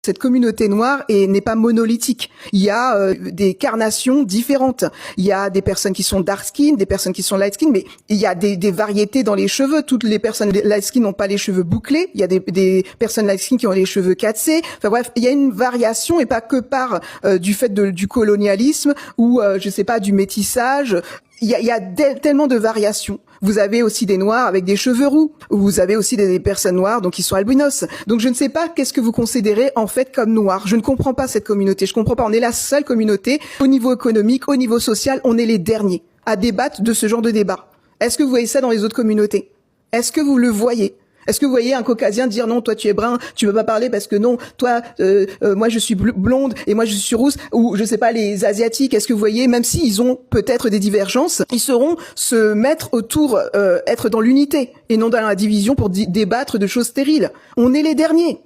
Cette communauté noire n'est pas monolithique. Il y a des carnations différentes. Il y a des personnes qui sont dark skin, des personnes qui sont light skin, mais il y a des variétés dans les cheveux. Toutes les personnes light skin n'ont pas les cheveux bouclés. Il y a des personnes light skin qui ont les cheveux cassés. Enfin bref, il y a une variation et pas que par du fait du colonialisme ou je sais pas du métissage. Il y a tellement de variations. Vous avez aussi des noirs avec des cheveux roux. Vous avez aussi des personnes noires donc qui sont albinos. Donc je ne sais pas qu'est-ce que vous considérez en fait comme noir. Je ne comprends pas cette communauté. Je comprends pas. On est la seule communauté au niveau économique, au niveau social, on est les derniers à débattre de ce genre de débat. Est-ce que vous voyez ça dans les autres communautés? Est-ce que vous le voyez? Est-ce que vous voyez un caucasien dire non, toi tu es brun, tu peux pas parler parce que non, toi, moi je suis blonde et moi je suis rousse, ou je sais pas les asiatiques. Est-ce que vous voyez, même s'ils ont peut-être des divergences, ils sauront se mettre autour, être dans l'unité et non dans la division pour débattre de choses stériles. On est les derniers.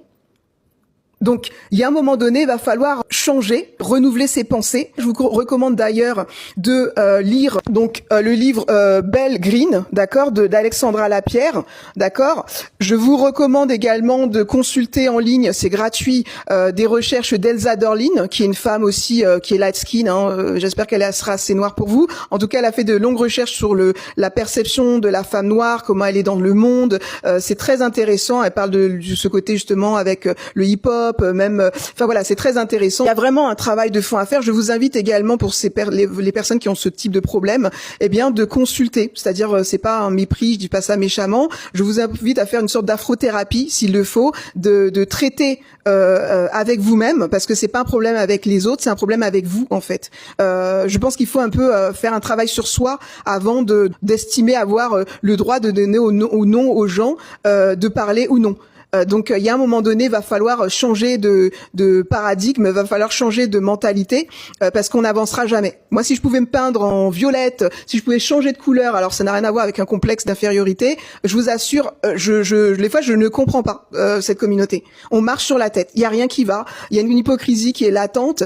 Donc, il y a un moment donné, il va falloir changer, renouveler ses pensées. Je vous recommande d'ailleurs de lire donc le livre Belle Green, d'accord, d'Alexandra Lapierre, d'accord. Je vous recommande également de consulter en ligne, c'est gratuit, des recherches d'Elsa Dorlin, qui est une femme aussi qui est light skin. J'espère qu'elle sera assez noire pour vous. En tout cas, elle a fait de longues recherches sur la perception de la femme noire, comment elle est dans le monde. C'est très intéressant. Elle parle de ce côté justement avec le hip-hop. Même, enfin voilà, c'est très intéressant. Il y a vraiment un travail de fond à faire. Je vous invite également pour les personnes qui ont ce type de problème, eh bien, de consulter. C'est-à-dire, c'est pas un mépris, je dis pas ça méchamment. Je vous invite à faire une sorte d'afrothérapie, s'il le faut, de traiter avec vous-même, parce que c'est pas un problème avec les autres, c'est un problème avec vous en fait. Je pense qu'il faut un peu faire un travail sur soi avant d'estimer avoir le droit de donner ou non aux gens de parler ou non. Donc il y a un moment donné, va falloir changer de paradigme, va falloir changer de mentalité parce qu'on n'avancera jamais. Moi, si je pouvais me peindre en violette, si je pouvais changer de couleur, alors ça n'a rien à voir avec un complexe d'infériorité. Je vous assure, des fois, je ne comprends pas cette communauté. On marche sur la tête. Il y a rien qui va. Il y a une hypocrisie qui est latente.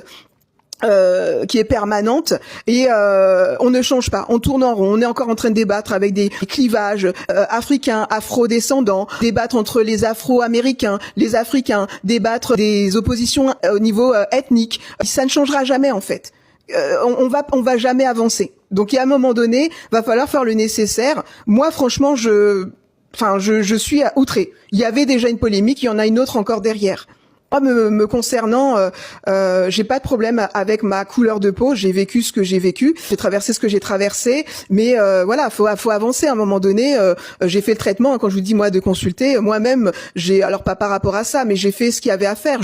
Qui est permanente et on ne change pas, on tourne en rond, on est encore en train de débattre avec des clivages africains, afro-descendants, débattre entre les afro-américains, les africains, débattre des oppositions au niveau ethnique. Ça ne changera jamais en fait. On va jamais avancer. Donc il y a un moment donné, va falloir faire le nécessaire. Moi franchement, je suis outrée. Il y avait déjà une polémique, il y en a une autre encore derrière. Moi, me concernant, j'ai pas de problème avec ma couleur de peau. J'ai vécu ce que j'ai vécu, j'ai traversé ce que j'ai traversé, mais voilà, faut avancer à un moment donné. J'ai fait le traitement. Quand je vous dis moi de consulter, moi-même, alors pas par rapport à ça, mais j'ai fait ce qu'il y avait à faire.